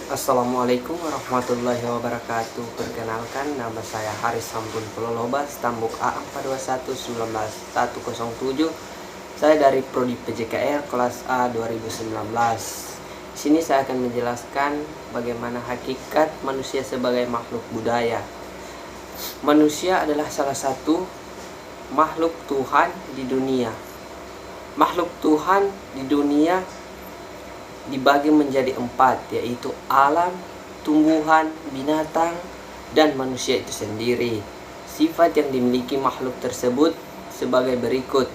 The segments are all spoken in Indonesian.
Assalamualaikum warahmatullahi wabarakatuh. Perkenalkan, nama saya Haris Sambun Pelolobas, Tambuk A4219107. Saya dari Prodi PJKR kelas A 2019. Sini saya akan menjelaskan bagaimana hakikat manusia sebagai makhluk budaya. Manusia adalah salah satu makhluk Tuhan di dunia. Makhluk Tuhan di dunia dibagi menjadi 4, yaitu alam, tumbuhan, binatang, dan manusia itu sendiri. Sifat yang dimiliki makhluk tersebut sebagai berikut.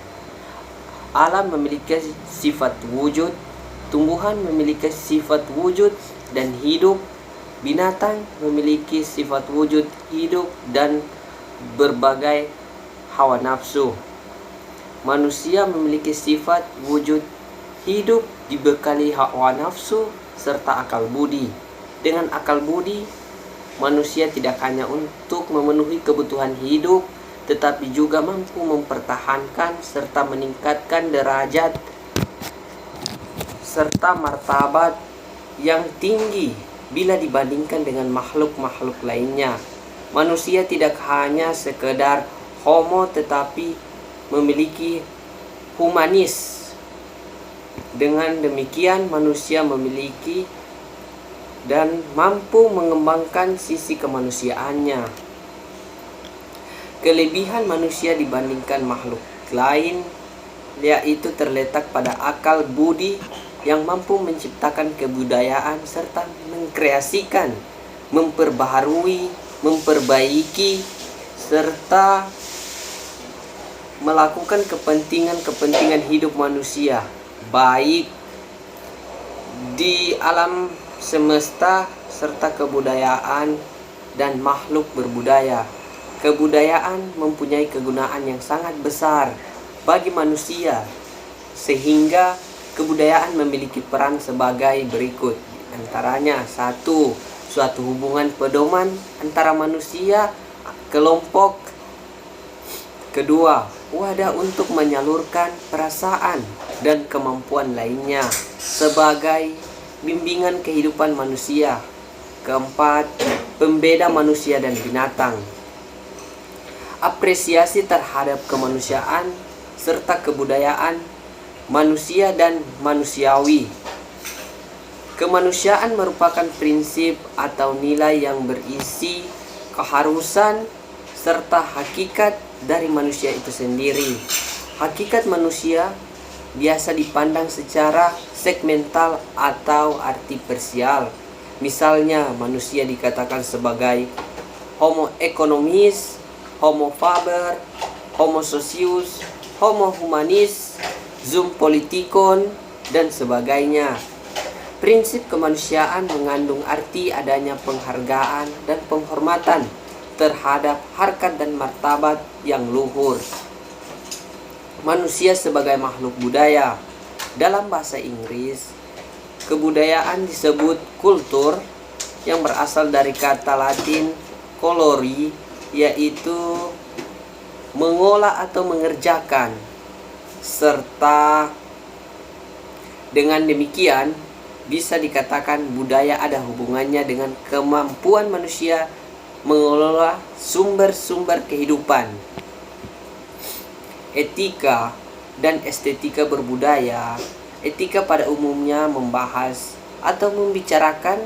Alam memiliki sifat wujud, tumbuhan memiliki sifat wujud dan hidup, binatang memiliki sifat wujud, hidup, dan berbagai hawa nafsu. Manusia memiliki sifat wujud, hidup, dibekali hawa nafsu serta akal budi. Dengan akal budi, manusia tidak hanya untuk memenuhi kebutuhan hidup, tetapi juga mampu mempertahankan serta meningkatkan derajat serta martabat yang tinggi bila dibandingkan dengan makhluk-makhluk lainnya. Manusia tidak hanya sekedar homo, tetapi memiliki humanis. Dengan demikian, manusia memiliki dan mampu mengembangkan sisi kemanusiaannya. Kelebihan manusia dibandingkan makhluk lain yaitu terletak pada akal budi yang mampu menciptakan kebudayaan serta mengkreasikan, memperbaharui, memperbaiki, serta melakukan kepentingan hidup manusia, baik di alam semesta serta kebudayaan dan makhluk berbudaya. Kebudayaan mempunyai kegunaan yang sangat besar bagi manusia, sehingga kebudayaan memiliki peran sebagai berikut. Antaranya, 1. Suatu hubungan pedoman antara manusia, kelompok. 2. Wadah untuk menyalurkan perasaan dan kemampuan lainnya sebagai bimbingan kehidupan manusia. 4. Pembeda manusia dan binatang. Apresiasi terhadap kemanusiaan serta kebudayaan manusia dan manusiawi. Kemanusiaan merupakan prinsip atau nilai yang berisi keharusan serta hakikat dari manusia itu sendiri. Hakikat manusia biasa dipandang secara segmental atau artificial. Misalnya, manusia dikatakan sebagai Homo economis, Homo faber, Homo socius, Homo humanis, Zoom politikon, dan sebagainya. Prinsip kemanusiaan mengandung arti adanya penghargaan dan penghormatan terhadap harkat dan martabat yang luhur. Manusia sebagai makhluk budaya. Dalam bahasa Inggris, kebudayaan disebut kultur, yang berasal dari kata Latin colori, yaitu mengolah atau mengerjakan. Serta dengan demikian bisa dikatakan budaya ada hubungannya dengan kemampuan manusia mengelola sumber-sumber kehidupan. Etika dan estetika berbudaya. Etika pada umumnya membahas atau membicarakan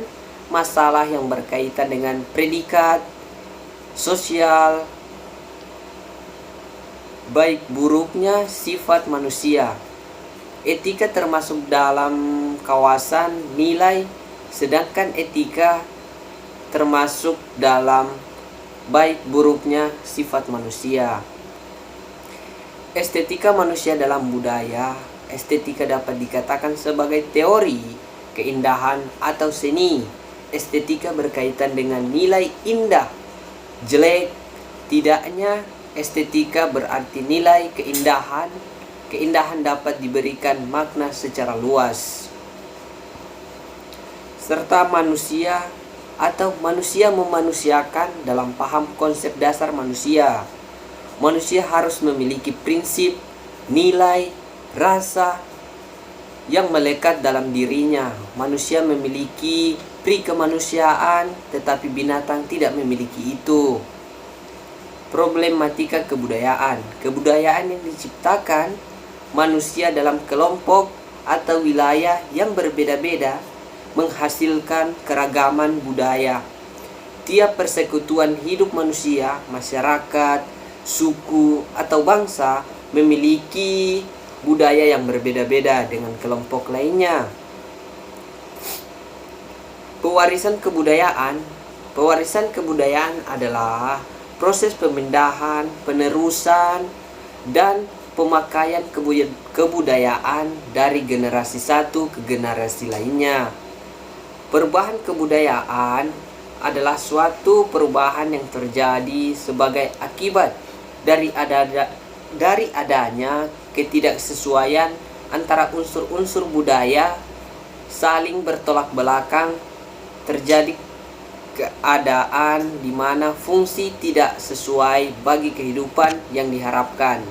masalah yang berkaitan dengan predikat sosial, baik buruknya sifat manusia. Etika termasuk dalam kawasan nilai, sedangkan etika termasuk dalam baik buruknya sifat manusia. Estetika manusia dalam budaya. Estetika dapat dikatakan sebagai teori keindahan atau seni. Estetika berkaitan dengan nilai indah, jelek, tidaknya. Estetika berarti nilai keindahan. Keindahan dapat diberikan makna secara luas. Serta manusia atau manusia memanusiakan dalam paham konsep dasar manusia. Manusia harus memiliki prinsip, nilai, rasa yang melekat dalam dirinya. Manusia memiliki pri kemanusiaan, tetapi binatang tidak memiliki itu. Problematika kebudayaan. Kebudayaan yang diciptakan manusia dalam kelompok atau wilayah yang berbeda-beda menghasilkan keragaman budaya. Tiap persekutuan hidup manusia, masyarakat, suku, atau bangsa memiliki budaya yang berbeda-beda dengan kelompok lainnya. Pewarisan kebudayaan. Pewarisan kebudayaan adalah proses pemindahan, penerusan, dan pemakaian kebudayaan dari generasi satu ke generasi lainnya. Perubahan kebudayaan adalah suatu perubahan yang terjadi sebagai akibat dari adanya ketidaksesuaian antara unsur-unsur budaya saling bertolak belakang. Terjadi keadaan di mana fungsi tidak sesuai bagi kehidupan yang diharapkan.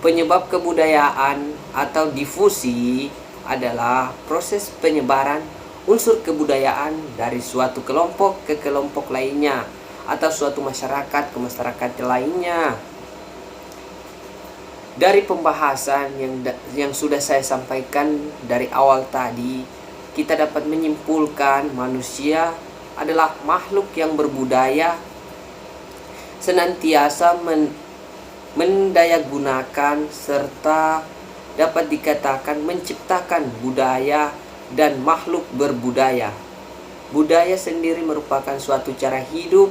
Penyebab kebudayaan atau difusi adalah proses penyebaran unsur kebudayaan dari suatu kelompok ke kelompok lainnya atau suatu masyarakat ke masyarakat lainnya. Dari pembahasan yang sudah saya sampaikan dari awal tadi, kita dapat menyimpulkan manusia adalah makhluk yang berbudaya, senantiasa mendayagunakan serta dapat dikatakan menciptakan budaya dan makhluk berbudaya. Budaya sendiri merupakan suatu cara hidup,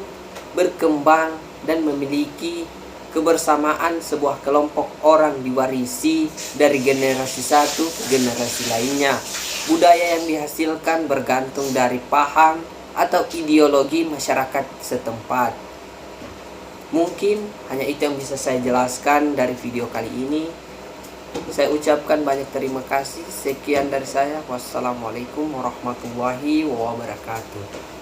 berkembang, dan memiliki kebersamaan sebuah kelompok orang diwarisi dari generasi satu ke generasi lainnya. Budaya yang dihasilkan bergantung dari paham atau ideologi masyarakat setempat. Mungkin hanya itu yang bisa saya jelaskan dari video kali ini. Saya ucapkan banyak terima kasih. Sekian dari saya. Wassalamualaikum warahmatullahi wabarakatuh.